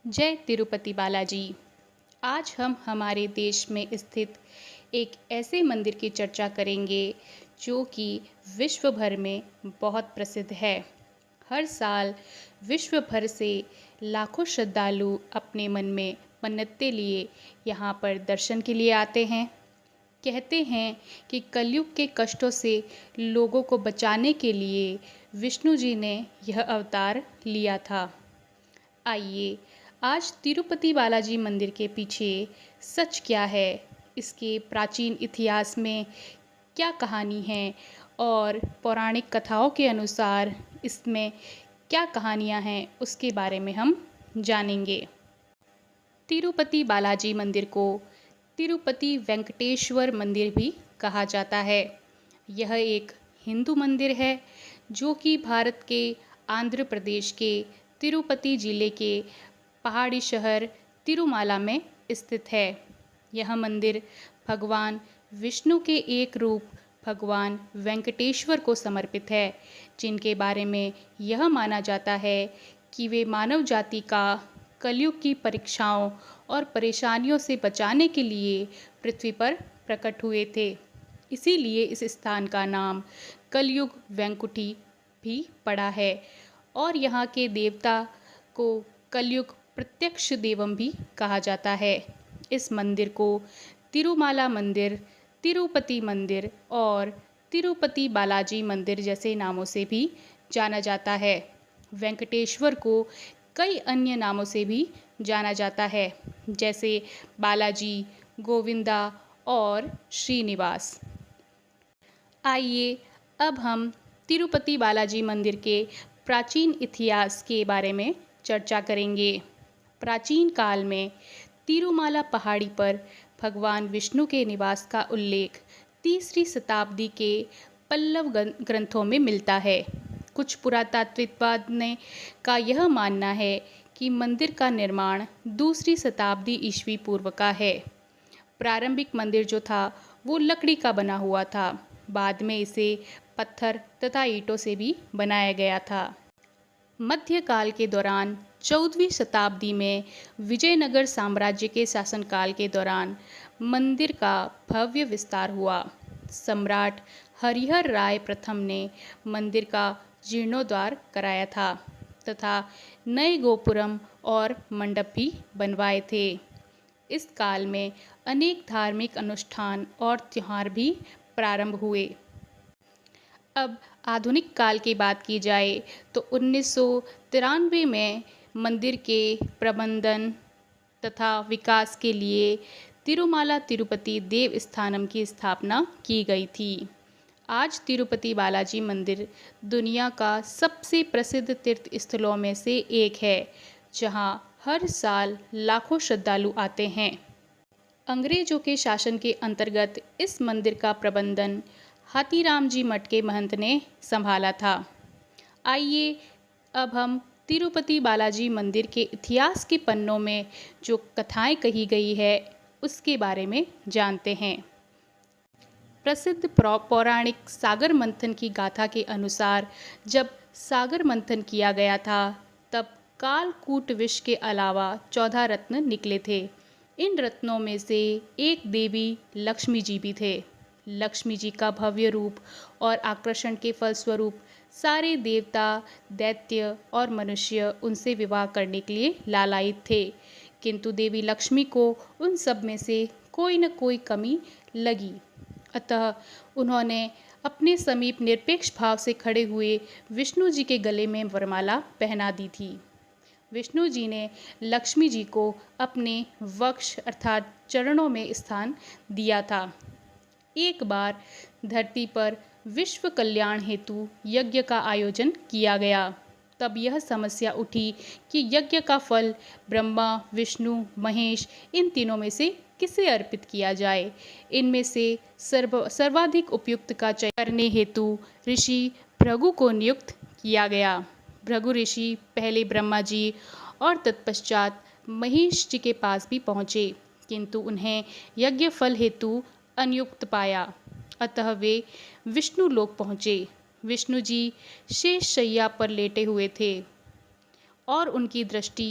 जय तिरुपति बालाजी। आज हम हमारे देश में स्थित एक ऐसे मंदिर की चर्चा करेंगे जो कि विश्व भर में बहुत प्रसिद्ध है। हर साल विश्व भर से लाखों श्रद्धालु अपने मन में मन्नतें लिए यहाँ पर दर्शन के लिए आते हैं। कहते हैं कि कलयुग के कष्टों से लोगों को बचाने के लिए विष्णु जी ने यह अवतार लिया था। आइए आज तिरुपति बालाजी मंदिर के पीछे सच क्या है, इसके प्राचीन इतिहास में क्या कहानी है और पौराणिक कथाओं के अनुसार इसमें क्या कहानियाँ हैं उसके बारे में हम जानेंगे। तिरुपति बालाजी मंदिर को तिरुपति वेंकटेश्वर मंदिर भी कहा जाता है। यह एक हिंदू मंदिर है जो कि भारत के आंध्र प्रदेश के तिरुपति जिले के पहाड़ी शहर तिरुमाला में स्थित है। यह मंदिर भगवान विष्णु के एक रूप भगवान वेंकटेश्वर को समर्पित है, जिनके बारे में यह माना जाता है कि वे मानव जाति का कलयुग की परीक्षाओं और परेशानियों से बचाने के लिए पृथ्वी पर प्रकट हुए थे। इसीलिए इस स्थान का नाम कलयुग वेंकुटी भी पड़ा है और यहाँ के देवता को कलयुग प्रत्यक्ष देवम भी कहा जाता है। इस मंदिर को तिरुमाला मंदिर, तिरुपति मंदिर और तिरुपति बालाजी मंदिर जैसे नामों से भी जाना जाता है। वेंकटेश्वर को कई अन्य नामों से भी जाना जाता है, जैसे बालाजी, गोविंदा और श्रीनिवास। आइए अब हम तिरुपति बालाजी मंदिर के प्राचीन इतिहास के बारे में चर्चा करेंगे। प्राचीन काल में तिरुमाला पहाड़ी पर भगवान विष्णु के निवास का उल्लेख 3री शताब्दी के पल्लव ग्रंथों में मिलता है। कुछ पुरातात्विकवादियों का यह मानना है कि मंदिर का निर्माण 2री शताब्दी ईस्वी पूर्व का है। प्रारंभिक मंदिर जो था वो लकड़ी का बना हुआ था। बाद में इसे पत्थर तथा ईंटों से भी बनाया गया था। मध्यकाल के दौरान 14वीं शताब्दी में विजयनगर साम्राज्य के शासनकाल के दौरान मंदिर का भव्य विस्तार हुआ। सम्राट हरिहर राय प्रथम ने मंदिर का जीर्णोद्धार कराया था तथा नए गोपुरम और मंडप भी बनवाए थे। इस काल में अनेक धार्मिक अनुष्ठान और त्योहार भी प्रारंभ हुए। अब आधुनिक काल की बात की जाए तो 1993 में मंदिर के प्रबंधन तथा विकास के लिए तिरुमाला तिरुपति देवस्थानम की स्थापना की गई थी। आज तिरुपति बालाजी मंदिर दुनिया का सबसे प्रसिद्ध तीर्थ स्थलों में से एक है, जहां हर साल लाखों श्रद्धालु आते हैं। अंग्रेजों के शासन के अंतर्गत इस मंदिर का प्रबंधन हाथीराम जी मठ के महंत ने संभाला था। आइए अब हम तिरुपति बालाजी मंदिर के इतिहास के पन्नों में जो कथाएं कही गई है उसके बारे में जानते हैं। प्रसिद्ध पौराणिक सागर मंथन की गाथा के अनुसार जब सागर मंथन किया गया था तब कालकूट विष के अलावा 14 रत्न निकले थे। इन रत्नों में से एक देवी लक्ष्मी जी भी थे। लक्ष्मी जी का भव्य रूप और आकर्षण के फलस्वरूप सारे देवता, दैत्य और मनुष्य उनसे विवाह करने के लिए लालायित थे, किंतु देवी लक्ष्मी को उन सब में से कोई न कोई कमी लगी। अतः उन्होंने अपने समीप निरपेक्ष भाव से खड़े हुए विष्णु जी के गले में वरमाला पहना दी थी। विष्णु जी ने लक्ष्मी जी को अपने वक्ष अर्थात चरणों में स्थान दिया था। एक बार धरती पर विश्व कल्याण हेतु यज्ञ का आयोजन किया गया। तब यह समस्या उठी कि यज्ञ का फल ब्रह्मा, विष्णु, महेश इन तीनों में से किसे अर्पित किया जाए। इनमें से सर्वाधिक उपयुक्त का चयन करने हेतु ऋषि भृगु को नियुक्त किया गया। भृगु ऋषि पहले ब्रह्मा जी और तत्पश्चात महेश जी के पास भी पहुँचे, किंतु उन्हें यज्ञ फल हेतु अनियुक्त पाया। अतः वे विष्णु लोक पहुँचे। विष्णु जी शेष शैया पर लेटे हुए थे और उनकी दृष्टि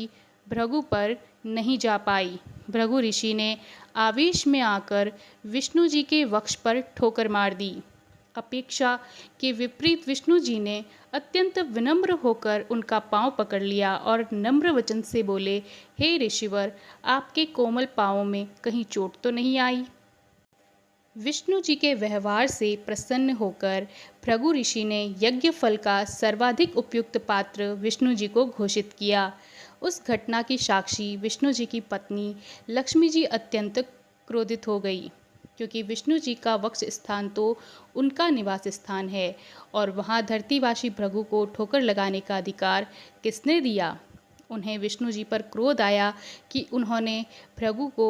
भृगु पर नहीं जा पाई। भृगु ऋषि ने आवेश में आकर विष्णु जी के वक्ष पर ठोकर मार दी। अपेक्षा के विपरीत विष्णु जी ने अत्यंत विनम्र होकर उनका पांव पकड़ लिया और नम्र वचन से बोले, हे ऋषिवर, आपके कोमल पांवों में कहीं चोट तो नहीं आई? विष्णु जी के व्यवहार से प्रसन्न होकर भृगु ऋषि ने यज्ञ फल का सर्वाधिक उपयुक्त पात्र विष्णु जी को घोषित किया। उस घटना की साक्षी विष्णु जी की पत्नी लक्ष्मी जी अत्यंत क्रोधित हो गई, क्योंकि विष्णु जी का वक्ष स्थान तो उनका निवास स्थान है और वहाँ धरतीवासी भृगु को ठोकर लगाने का अधिकार किसने दिया। उन्हें विष्णु जी पर क्रोध आया कि उन्होंने भृगु को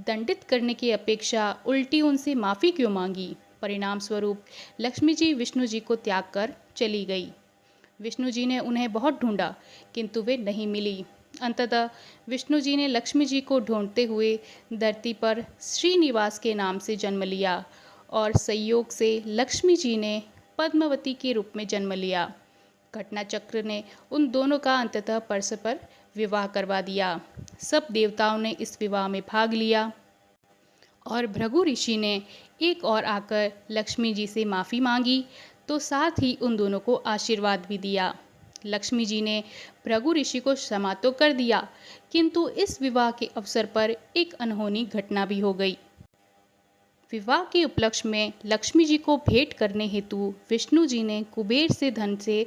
दंडित करने की अपेक्षा उल्टी उनसे माफ़ी क्यों मांगी। परिणाम स्वरूप लक्ष्मी जी विष्णु जी को त्याग कर चली गई। विष्णु जी ने उन्हें बहुत ढूंढा, किंतु वे नहीं मिली। अंततः विष्णु जी ने लक्ष्मी जी को ढूंढते हुए धरती पर श्रीनिवास के नाम से जन्म लिया और संयोग से लक्ष्मी जी ने पद्मावती के रूप में जन्म लिया। घटना चक्र ने उन दोनों का अंततः परस्पर विवाह करवा दिया। सब देवताओं ने इस विवाह में भाग लिया और भृगु ऋषि ने एक और आकर लक्ष्मी जी से माफ़ी मांगी, तो साथ ही उन दोनों को आशीर्वाद भी दिया। लक्ष्मी जी ने भृगु ऋषि को क्षमा तो कर दिया, किंतु इस विवाह के अवसर पर एक अनहोनी घटना भी हो गई। विवाह के उपलक्ष्य में लक्ष्मी जी को भेंट करने हेतु विष्णु जी ने कुबेर से धन से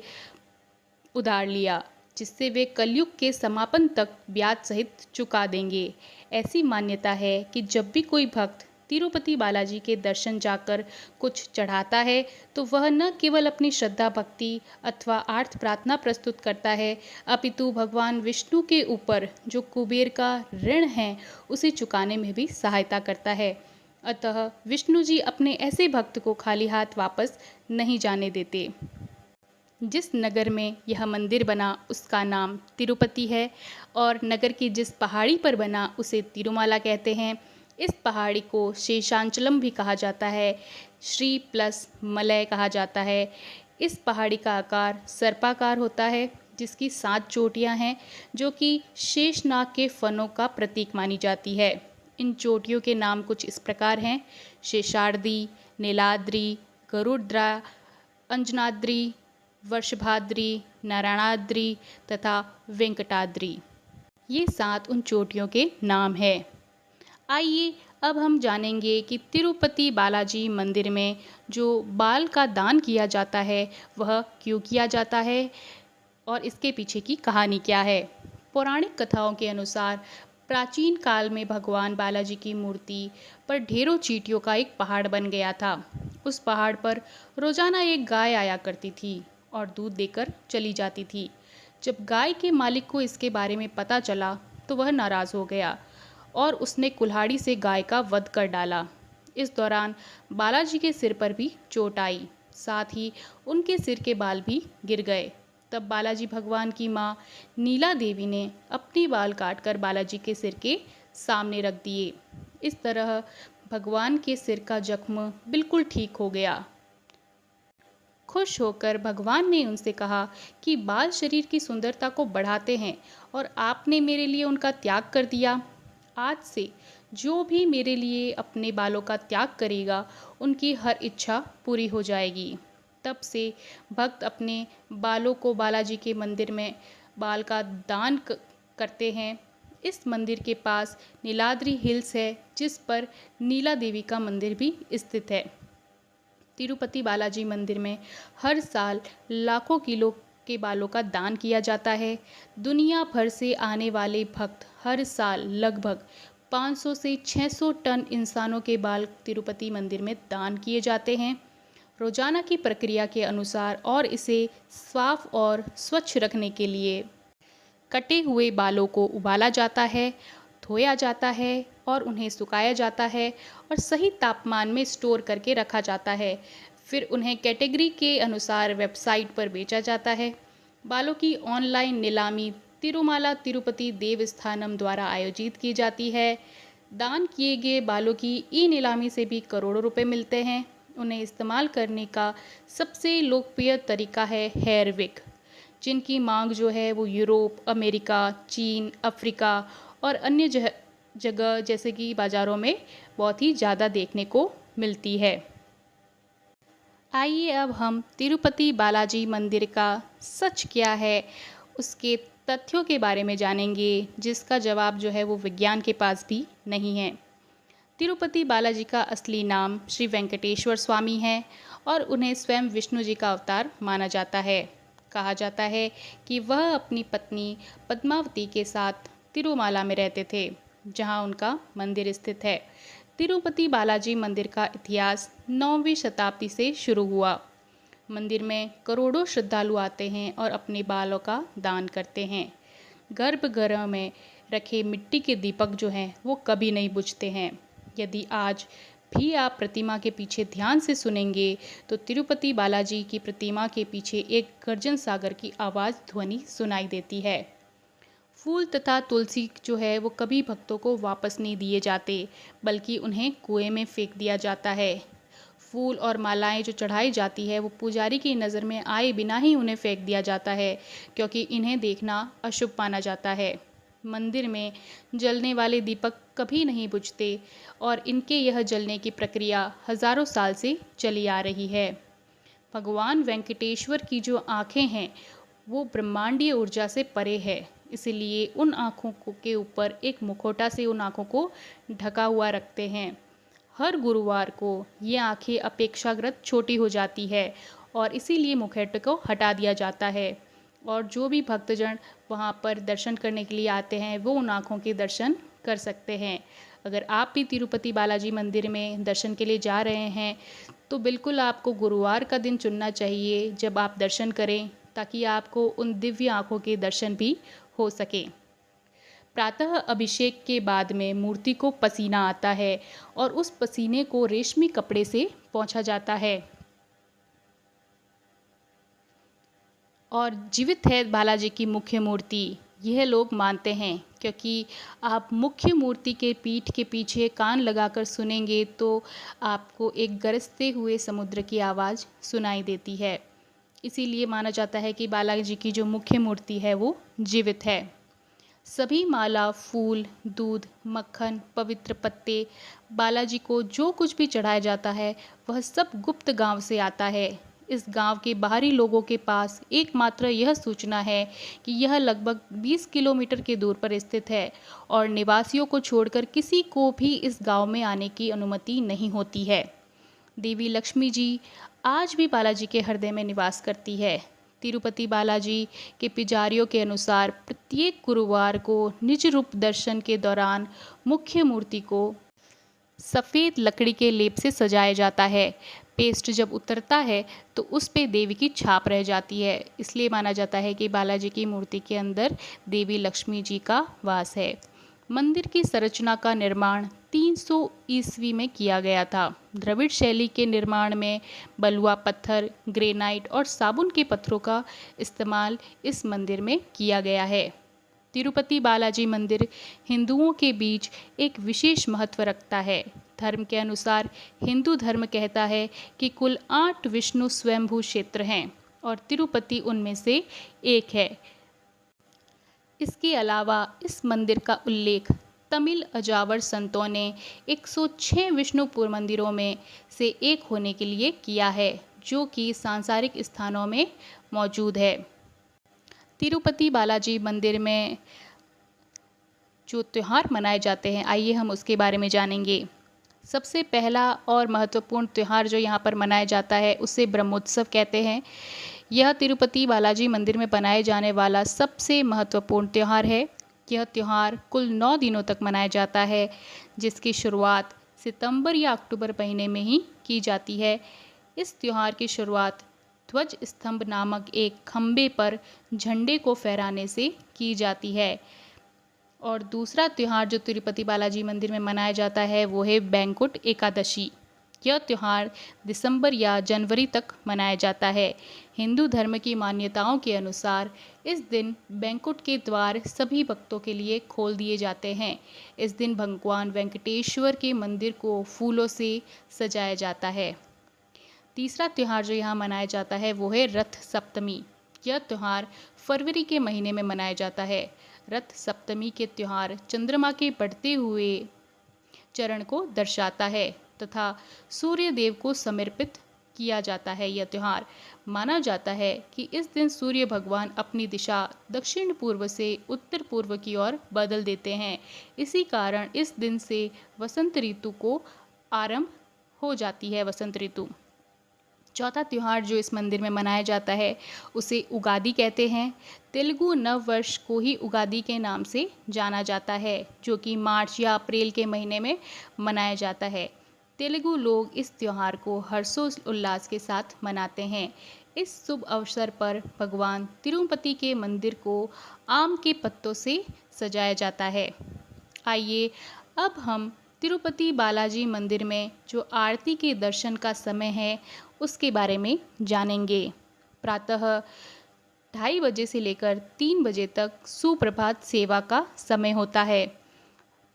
उधार लिया, जिससे वे कलयुग के समापन तक ब्याज सहित चुका देंगे। ऐसी मान्यता है कि जब भी कोई भक्त तिरुपति बालाजी के दर्शन जाकर कुछ चढ़ाता है, तो वह न केवल अपनी श्रद्धा भक्ति अथवा आर्थ प्रार्थना प्रस्तुत करता है, अपितु भगवान विष्णु के ऊपर जो कुबेर का ऋण है उसे चुकाने में भी सहायता करता है। अतः विष्णु जी अपने ऐसे भक्त को खाली हाथ वापस नहीं जाने देते। जिस नगर में यह मंदिर बना उसका नाम तिरुपति है और नगर की जिस पहाड़ी पर बना उसे तिरुमाला कहते हैं। इस पहाड़ी को शेषांचलम भी कहा जाता है, श्री प्लस मलय कहा जाता है। इस पहाड़ी का आकार सर्पाकार होता है, जिसकी 7 चोटियां हैं, जो कि शेषनाग के फनों का प्रतीक मानी जाती है। इन चोटियों के नाम कुछ इस प्रकार हैं: शेषाद्रि, नीलाद्रि, गरुड्रा, अंजनाद्रि, वर्षभाद्रि, नारायणाद्रि तथा वेंकटाद्रि। ये 7 उन चोटियों के नाम हैं। आइए अब हम जानेंगे कि तिरुपति बालाजी मंदिर में जो बाल का दान किया जाता है वह क्यों किया जाता है और इसके पीछे की कहानी क्या है। पौराणिक कथाओं के अनुसार प्राचीन काल में भगवान बालाजी की मूर्ति पर ढेरों चींटियों का एक पहाड़ बन गया था। उस पहाड़ पर रोजाना एक गाय आया करती थी और दूध देकर चली जाती थी। जब गाय के मालिक को इसके बारे में पता चला तो वह नाराज़ हो गया और उसने कुल्हाड़ी से गाय का वध कर डाला। इस दौरान बालाजी के सिर पर भी चोट आई, साथ ही उनके सिर के बाल भी गिर गए। तब बालाजी भगवान की माँ नीला देवी ने अपने बाल काटकर बालाजी के सिर के सामने रख दिए। इस तरह भगवान के सिर का जख्म बिल्कुल ठीक हो गया। खुश होकर भगवान ने उनसे कहा कि बाल शरीर की सुंदरता को बढ़ाते हैं और आपने मेरे लिए उनका त्याग कर दिया। आज से जो भी मेरे लिए अपने बालों का त्याग करेगा उनकी हर इच्छा पूरी हो जाएगी। तब से भक्त अपने बालों को बालाजी के मंदिर में बाल का दान करते हैं। इस मंदिर के पास नीलाद्रि हिल्स है, जिस पर नीला देवी का मंदिर भी स्थित है। तिरुपति बालाजी मंदिर में हर साल लाखों किलो के बालों का दान किया जाता है। दुनिया भर से आने वाले भक्त हर साल लगभग 500 से 600 टन इंसानों के बाल तिरुपति मंदिर में दान किए जाते हैं। रोजाना की प्रक्रिया के अनुसार और इसे साफ और स्वच्छ रखने के लिए कटे हुए बालों को उबाला जाता है, धोया जाता है और उन्हें सुखाया जाता है और सही तापमान में स्टोर करके रखा जाता है। फिर उन्हें कैटेगरी के अनुसार वेबसाइट पर बेचा जाता है। बालों की ऑनलाइन नीलामी तिरुमाला तिरुपति देवस्थानम द्वारा आयोजित की जाती है। दान किए गए बालों की ई नीलामी से भी करोड़ों रुपए मिलते हैं। उन्हें इस्तेमाल करने का सबसे लोकप्रिय तरीका है हेयर विग, जिनकी मांग जो है वो यूरोप, अमेरिका, चीन, अफ्रीका और अन्य जगह जैसे कि बाज़ारों में बहुत ही ज़्यादा देखने को मिलती है। आइए अब हम तिरुपति बालाजी मंदिर का सच क्या है, उसके तथ्यों के बारे में जानेंगे, जिसका जवाब जो है वो विज्ञान के पास भी नहीं है। तिरुपति बालाजी का असली नाम श्री वेंकटेश्वर स्वामी है और उन्हें स्वयं विष्णु जी का अवतार माना जाता है। कहा जाता है कि वह अपनी पत्नी पद्मावती के साथ तिरुमाला में रहते थे, जहां उनका मंदिर स्थित है। तिरुपति बालाजी मंदिर का इतिहास 9वीं शताब्दी से शुरू हुआ। मंदिर में करोड़ों श्रद्धालु आते हैं और अपने बालों का दान करते हैं। गर्भगृह में रखे मिट्टी के दीपक जो हैं वो कभी नहीं बुझते हैं। यदि आज भी आप प्रतिमा के पीछे ध्यान से सुनेंगे तो तिरुपति बालाजी की प्रतिमा के पीछे एक गर्जन सागर की आवाज़ ध्वनि सुनाई देती है। फूल तथा तुलसी जो है वो कभी भक्तों को वापस नहीं दिए जाते, बल्कि उन्हें कुएं में फेंक दिया जाता है। फूल और मालाएं जो चढ़ाई जाती है वो पुजारी की नज़र में आए बिना ही उन्हें फेंक दिया जाता है, क्योंकि इन्हें देखना अशुभ माना जाता है। मंदिर में जलने वाले दीपक कभी नहीं बुझते और इनके यह जलने की प्रक्रिया हजारों साल से चली आ रही है। भगवान वेंकटेश्वर की जो आँखें हैं वो ब्रह्मांडीय ऊर्जा से परे है, इसलिए उन आँखों के ऊपर एक मुखौटा से उन आँखों को ढका हुआ रखते हैं। हर गुरुवार को ये आँखें अपेक्षाकृत छोटी हो जाती है और इसीलिए मुखौटे को हटा दिया जाता है, और जो भी भक्तजन वहाँ पर दर्शन करने के लिए आते हैं वो उन आँखों के दर्शन कर सकते हैं। अगर आप भी तिरुपति बालाजी मंदिर में दर्शन के लिए जा रहे हैं तो बिल्कुल आपको गुरुवार का दिन चुनना चाहिए जब आप दर्शन करें, ताकि आपको उन दिव्य आँखों के दर्शन भी हो सके। प्रातः अभिषेक के बाद में मूर्ति को पसीना आता है और उस पसीने को रेशमी कपड़े से पोंछा जाता है और जीवित है बालाजी की मुख्य मूर्ति, यह लोग मानते हैं, क्योंकि आप मुख्य मूर्ति के पीठ के पीछे कान लगाकर सुनेंगे तो आपको एक गरजते हुए समुद्र की आवाज़ सुनाई देती है। इसीलिए माना जाता है कि बालाजी की जो मुख्य मूर्ति है वो जीवित है। सभी माला, फूल, दूध, मक्खन, पवित्र पत्ते, बालाजी को जो कुछ भी चढ़ाया जाता है वह सब गुप्त गांव से आता है। इस गांव के बाहरी लोगों के पास एकमात्र यह सूचना है कि यह लगभग 20 किलोमीटर के दूर पर स्थित है और निवासियों को छोड़कर किसी को भी इस गांव में आने की अनुमति नहीं होती है। देवी लक्ष्मी जी आज भी बालाजी के हृदय में निवास करती है। तिरुपति बालाजी के पुजारियों के अनुसार प्रत्येक गुरुवार को निज रूप दर्शन के दौरान मुख्य मूर्ति को सफ़ेद लकड़ी के लेप से सजाया जाता है। पेस्ट जब उतरता है तो उस पे देवी की छाप रह जाती है, इसलिए माना जाता है कि बालाजी की मूर्ति के अंदर देवी लक्ष्मी जी का वास है। मंदिर की संरचना का निर्माण 300 ईस्वी में किया गया था। द्रविड़ शैली के निर्माण में बलुआ पत्थर, ग्रेनाइट और साबुन के पत्थरों का इस्तेमाल इस मंदिर में किया गया है। तिरुपति बालाजी मंदिर हिंदुओं के बीच एक विशेष महत्व रखता है। धर्म के अनुसार हिंदू धर्म कहता है कि कुल 8 विष्णु स्वयंभू क्षेत्र हैं और तिरुपति उनमें से एक है। इसके अलावा इस मंदिर का उल्लेख तमिल अजावर संतों ने 106 विष्णुपुर मंदिरों में से एक होने के लिए किया है, जो कि सांसारिक स्थानों में मौजूद है। तिरुपति बालाजी मंदिर में जो त्यौहार मनाए जाते हैं, आइए हम उसके बारे में जानेंगे। सबसे पहला और महत्वपूर्ण त्यौहार जो यहाँ पर मनाया जाता है उसे ब्रह्मोत्सव कहते हैं। यह तिरुपति बालाजी मंदिर में मनाए जाने वाला सबसे महत्वपूर्ण त्यौहार है। यह त्यौहार कुल 9 दिनों तक मनाया जाता है, जिसकी शुरुआत सितंबर या अक्टूबर महीने में ही की जाती है। इस त्यौहार की शुरुआत ध्वज स्तंभ नामक एक खंबे पर झंडे को फहराने से की जाती है। और दूसरा त्यौहार जो तिरुपति बालाजी मंदिर में मनाया जाता है वो है बैंकुट एकादशी। यह त्यौहार दिसंबर या जनवरी तक मनाया जाता है। हिंदू धर्म की मान्यताओं के अनुसार इस दिन बैंकुट के द्वार सभी भक्तों के लिए खोल दिए जाते हैं। इस दिन भगवान वेंकटेश्वर के मंदिर को फूलों से सजाया जाता है। तीसरा त्यौहार जो यहाँ मनाया जाता है वो है रथ सप्तमी। यह त्यौहार फरवरी के महीने में मनाया जाता है। रथ सप्तमी के त्यौहार चंद्रमा के बढ़ते हुए चरण को दर्शाता है तथा सूर्य देव को समर्पित किया जाता है। यह त्यौहार माना जाता है कि इस दिन सूर्य भगवान अपनी दिशा दक्षिण पूर्व से उत्तर पूर्व की ओर बदल देते हैं। इसी कारण इस दिन से वसंत ऋतु को आरंभ हो जाती है। वसंत ऋतु। चौथा त्यौहार जो इस मंदिर में मनाया जाता है उसे उगादि कहते हैं। तेलुगु नव वर्ष को ही उगादि के नाम से जाना जाता है, जो कि मार्च या अप्रैल के महीने में मनाया जाता है। तेलुगु लोग इस त्यौहार को हर्षोल्लास के साथ मनाते हैं। इस शुभ अवसर पर भगवान तिरुपति के मंदिर को आम के पत्तों से सजाया जाता है। आइए अब हम तिरुपति बालाजी मंदिर में जो आरती के दर्शन का समय है उसके बारे में जानेंगे। प्रातः 2:30 बजे से लेकर 3 बजे तक सुप्रभात सेवा का समय होता है।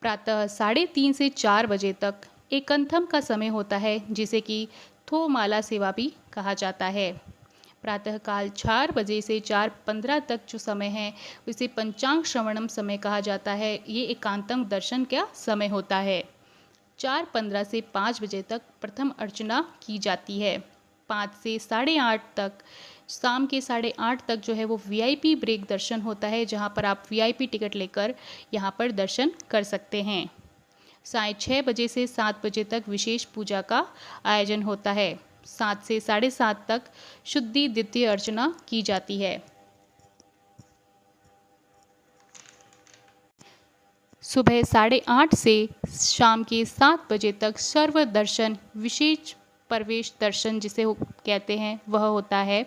प्रातः 3:30 से 4 बजे तक एकंथम का समय होता है, जिसे कि थोमाला सेवा भी कहा जाता है। प्रातःकाल 4 बजे से 4:15 तक जो समय है उसे पंचांग श्रवणम समय कहा जाता है। ये एकांतम दर्शन का समय होता है। 4:15 से 5 बजे तक प्रथम अर्चना की जाती है। 5 से 8:30 तक, शाम के 8:30 तक जो है वो वीआईपी ब्रेक दर्शन होता है, जहाँ पर आप वीआईपी टिकट लेकर यहाँ पर दर्शन कर सकते हैं। 6:30 बजे से 7 बजे तक विशेष पूजा का आयोजन होता है। 7 से 7:30 तक शुद्धि द्वितीय अर्चना की जाती है। सुबह 8:30 से शाम के 7 बजे तक सर्व दर्शन विशेष प्रवेश दर्शन जिसे कहते हैं वह होता है।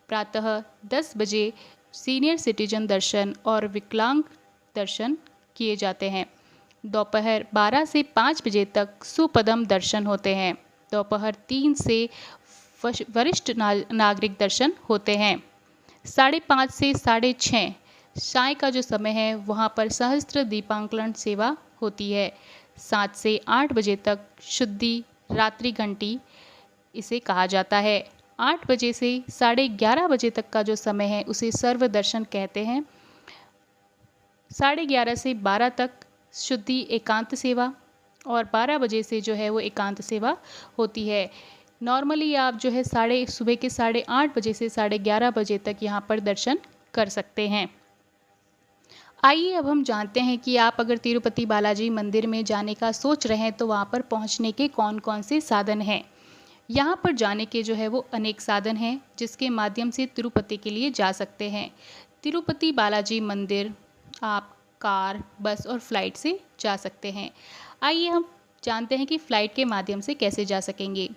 प्रातः 10 बजे सीनियर सिटीजन दर्शन और विकलांग दर्शन किए जाते हैं। दोपहर 12 से 5 बजे तक सुपदम दर्शन होते हैं। दोपहर 3 से वरिष्ठ नागरिक दर्शन होते हैं। 5:30 से 6:30 साय का जो समय है वहाँ पर सहस्त्र दीपांकलन सेवा होती है। 7 से 8 बजे तक शुद्धि रात्रि घंटी इसे कहा जाता है। 8 बजे से 11:30 बजे तक का जो समय है उसे सर्व दर्शन कहते हैं। 11:30 से 12 तक शुद्धि एकांत सेवा और 12 बजे से जो है वो एकांत सेवा होती है। नॉर्मली आप जो है सुबह के 8:30 बजे से 11:30 बजे तक यहाँ पर दर्शन कर सकते हैं। आइए अब हम जानते हैं कि आप अगर तिरुपति बालाजी मंदिर में जाने का सोच रहे हैं तो वहाँ पर पहुँचने के कौन कौन से साधन हैं। यहाँ पर जाने के जो है वो अनेक साधन हैं जिसके माध्यम से तिरुपति के लिए जा सकते हैं। तिरुपति बालाजी मंदिर आप कार, बस और फ्लाइट से जा सकते हैं। आइए हम जानते हैं कि फ़्लाइट के माध्यम से कैसे जा सकेंगे।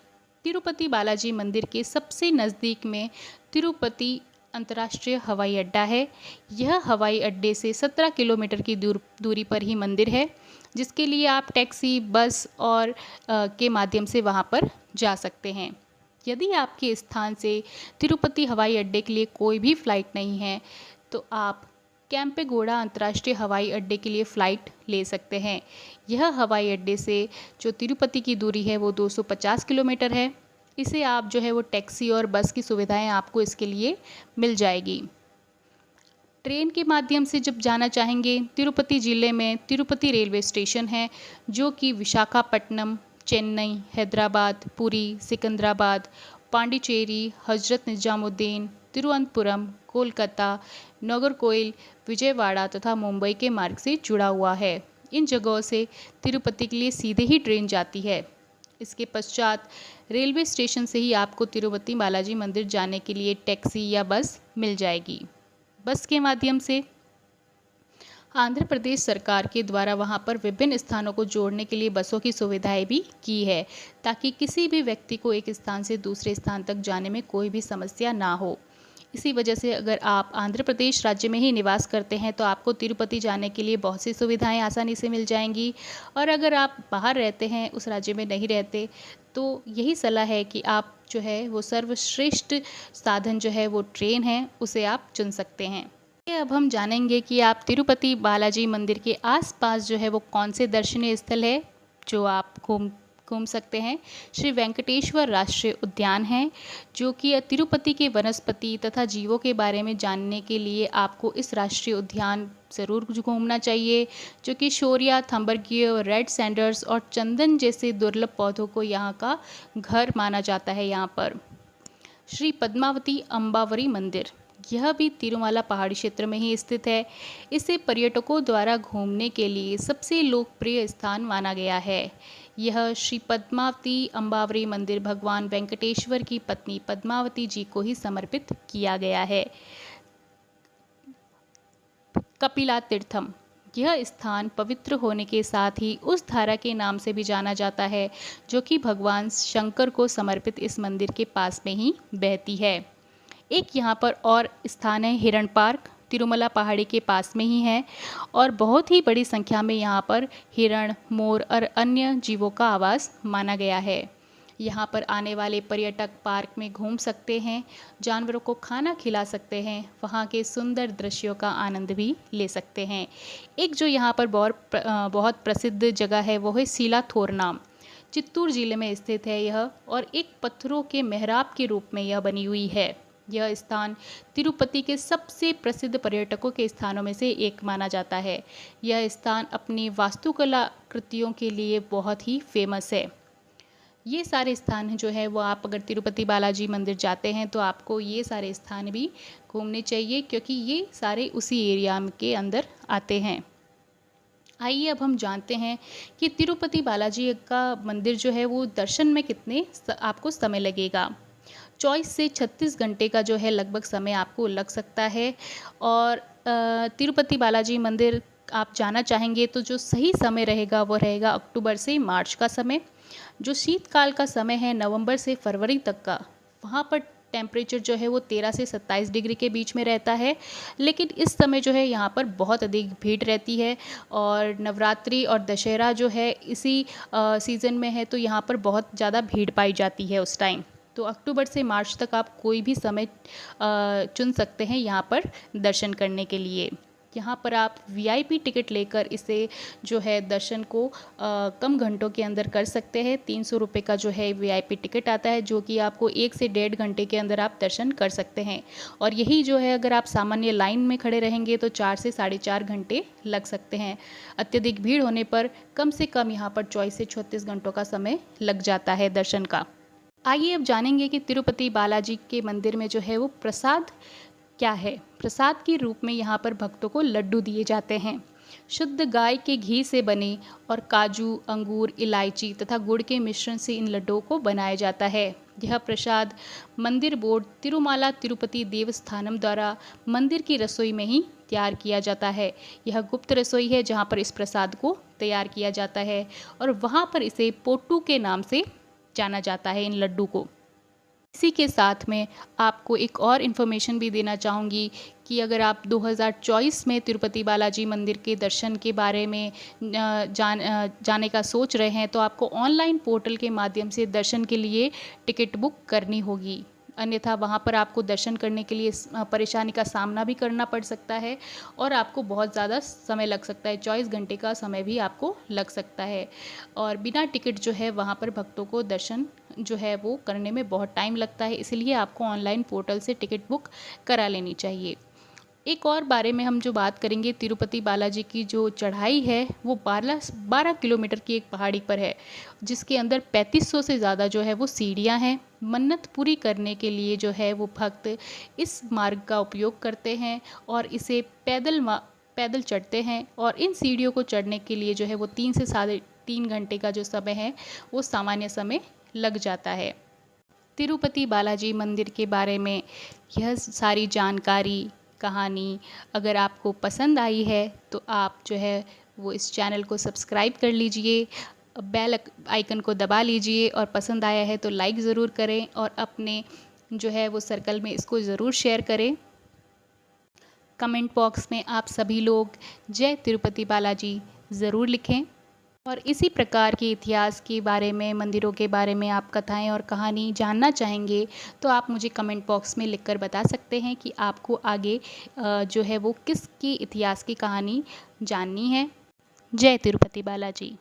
तिरुपति बालाजी मंदिर के सबसे नज़दीक में तिरुपति अंतर्राष्ट्रीय हवाई अड्डा है। यह हवाई अड्डे से 17 किलोमीटर की दूरी पर ही मंदिर है, जिसके लिए आप टैक्सी, बस और के माध्यम से वहाँ पर जा सकते हैं। यदि आपके स्थान से तिरुपति हवाई अड्डे के लिए कोई भी फ़्लाइट नहीं है तो आप कैंपेगौड़ा अंतर्राष्ट्रीय हवाई अड्डे के लिए फ़्लाइट ले सकते हैं। यह हवाई अड्डे से जो तिरुपति की दूरी है वो 250 किलोमीटर है। इसे आप जो है वो टैक्सी और बस की सुविधाएं आपको इसके लिए मिल जाएगी। ट्रेन के माध्यम से जब जाना चाहेंगे, तिरुपति ज़िले में तिरुपति रेलवे स्टेशन है जो कि विशाखापट्टनम, चेन्नई, हैदराबाद, पुरी, सिकंदराबाद, पांडिचेरी, हजरत निजामुद्दीन, तिरुवनंतपुरम, कोलकाता, नागरकोइल, विजयवाड़ा तथा मुंबई के मार्ग से जुड़ा हुआ है। इन जगहों से तिरुपति के लिए सीधे ही ट्रेन जाती है। इसके पश्चात रेलवे स्टेशन से ही आपको तिरुपति बालाजी मंदिर जाने के लिए टैक्सी या बस मिल जाएगी। बस के माध्यम से आंध्र प्रदेश सरकार के द्वारा वहां पर विभिन्न स्थानों को जोड़ने के लिए बसों की सुविधाएं भी की है, ताकि किसी भी व्यक्ति को एक स्थान से दूसरे स्थान तक जाने में कोई भी समस्या ना हो। इसी वजह से अगर आप आंध्र प्रदेश राज्य में ही निवास करते हैं तो आपको तिरुपति जाने के लिए बहुत सी सुविधाएं आसानी से मिल जाएंगी। और अगर आप बाहर रहते हैं, उस राज्य में नहीं रहते, तो यही सलाह है कि आप जो है वो सर्वश्रेष्ठ साधन जो है वो ट्रेन है, उसे आप चुन सकते हैं। अब हम जानेंगे कि आप तिरुपति बालाजी मंदिर के आसपास जो है वो कौन से दर्शनीय स्थल है जो आप घूम सकते हैं। श्री वेंकटेश्वर राष्ट्रीय उद्यान है, जो कि तिरुपति के वनस्पति तथा जीवों के बारे में जानने के लिए आपको इस राष्ट्रीय उद्यान ज़रूर घूमना चाहिए, जो कि शोरिया, थंबरगियो, रेड सैंडर्स और चंदन जैसे दुर्लभ पौधों को यहाँ का घर माना जाता है। यहाँ पर श्री पद्मावती अम्बावरी मंदिर, यह भी तिरुमाला पहाड़ी क्षेत्र में ही स्थित है। इसे पर्यटकों द्वारा घूमने के लिए सबसे लोकप्रिय स्थान माना गया है। यह श्री पद्मावती अम्बावरी मंदिर भगवान वेंकटेश्वर की पत्नी पद्मावती जी को ही समर्पित किया गया है। कपिला तीर्थम, यह स्थान पवित्र होने के साथ ही उस धारा के नाम से भी जाना जाता है, जो कि भगवान शंकर को समर्पित इस मंदिर के पास में ही बहती है। एक यहाँ पर और स्थान है हिरण पार्क, तिरुमला पहाड़ी के पास में ही है और बहुत ही बड़ी संख्या में यहाँ पर हिरण, मोर और अन्य जीवों का आवास माना गया है। यहाँ पर आने वाले पर्यटक पार्क में घूम सकते हैं, जानवरों को खाना खिला सकते हैं, वहाँ के सुंदर दृश्यों का आनंद भी ले सकते हैं। एक जो यहाँ पर बहुत प्रसिद्ध जगह है वो है सीलाथोरनाम, चित्तूर जिले में स्थित है यह, और एक पत्थरों के मेहराब के रूप में यह बनी हुई है। यह स्थान तिरुपति के सबसे प्रसिद्ध पर्यटकों के स्थानों में से एक माना जाता है। यह स्थान अपनी वास्तुकला कृतियों के लिए बहुत ही फेमस है। ये सारे स्थान जो है वो आप अगर तिरुपति बालाजी मंदिर जाते हैं तो आपको ये सारे स्थान भी घूमने चाहिए, क्योंकि ये सारे उसी एरिया के अंदर आते हैं। आइए अब हम जानते हैं कि तिरुपति बालाजी का मंदिर जो है वो दर्शन में कितने आपको समय लगेगा। 24 से 36 घंटे का जो है लगभग समय आपको लग सकता है। और तिरुपति बालाजी मंदिर आप जाना चाहेंगे तो जो सही समय रहेगा वो रहेगा अक्टूबर से मार्च का समय। जो शीतकाल का समय है नवंबर से फरवरी तक का, वहाँ पर टेम्परेचर जो है वो 13 से 27 डिग्री के बीच में रहता है। लेकिन इस समय जो है यहाँ पर बहुत अधिक भीड़ रहती है और नवरात्रि और दशहरा जो है इसी सीज़न में है, तो यहाँ पर बहुत ज़्यादा भीड़ पाई जाती है उस टाइम। तो अक्टूबर से मार्च तक आप कोई भी समय चुन सकते हैं यहाँ पर दर्शन करने के लिए। यहाँ पर आप वीआईपी टिकट लेकर इसे जो है दर्शन को कम घंटों के अंदर कर सकते हैं। 300 रुपये का जो है वीआईपी टिकट आता है, जो कि आपको 1 से 1.5 घंटे के अंदर आप दर्शन कर सकते हैं। और यही जो है अगर आप सामान्य लाइन में खड़े रहेंगे तो 4 से 4.5 घंटे लग सकते हैं। अत्यधिक भीड़ होने पर कम से कम यहाँ पर 24 से 36 घंटों का समय लग जाता है दर्शन का। आइए अब जानेंगे कि तिरुपति बालाजी के मंदिर में जो है वो प्रसाद क्या है। प्रसाद के रूप में यहाँ पर भक्तों को लड्डू दिए जाते हैं। शुद्ध गाय के घी से बने और काजू, अंगूर, इलायची तथा गुड़ के मिश्रण से इन लड्डुओं को बनाया जाता है। यह प्रसाद मंदिर बोर्ड तिरुमाला तिरुपति देवस्थानम द्वारा मंदिर की रसोई में ही तैयार किया जाता है। यह गुप्त रसोई है जहाँ पर इस प्रसाद को तैयार किया जाता है और वहाँ पर इसे पोट्टू के नाम से जाना जाता है इन लड्डू को। इसी के साथ में आपको एक और इन्फॉर्मेशन भी देना चाहूँगी कि अगर आप 2024 में तिरुपति बालाजी मंदिर के दर्शन के बारे में जाने का सोच रहे हैं तो आपको ऑनलाइन पोर्टल के माध्यम से दर्शन के लिए टिकट बुक करनी होगी। अन्यथा वहाँ पर आपको दर्शन करने के लिए परेशानी का सामना भी करना पड़ सकता है और आपको बहुत ज़्यादा समय लग सकता है। 24 घंटे का समय भी आपको लग सकता है और बिना टिकट जो है वहाँ पर भक्तों को दर्शन जो है वो करने में बहुत टाइम लगता है। इसलिए आपको ऑनलाइन पोर्टल से टिकट बुक करा लेनी चाहिए। एक और बारे में हम जो बात करेंगे, तिरुपति बालाजी की जो चढ़ाई है वो 12 किलोमीटर की एक पहाड़ी पर है, जिसके अंदर 3500 से ज़्यादा जो है वो सीढ़ियाँ हैं। मन्नत पूरी करने के लिए जो है वो भक्त इस मार्ग का उपयोग करते हैं और इसे पैदल चढ़ते हैं और इन सीढ़ियों को चढ़ने के लिए जो है वो 3 से 3.5 घंटे का जो समय है वो सामान्य समय लग जाता है। तिरुपति बालाजी मंदिर के बारे में यह सारी जानकारी, कहानी अगर आपको पसंद आई है तो आप जो है वो इस चैनल को सब्सक्राइब कर लीजिए, बेल आइकन को दबा लीजिए और पसंद आया है तो लाइक ज़रूर करें और अपने जो है वो सर्कल में इसको ज़रूर शेयर करें। कमेंट बॉक्स में आप सभी लोग जय तिरुपति बालाजी ज़रूर लिखें और इसी प्रकार के इतिहास के बारे में, मंदिरों के बारे में आप कथाएं और कहानी जानना चाहेंगे तो आप मुझे कमेंट बॉक्स में लिखकर बता सकते हैं कि आपको आगे जो है वो किसकी इतिहास की कहानी जाननी है। जय तिरुपति बालाजी।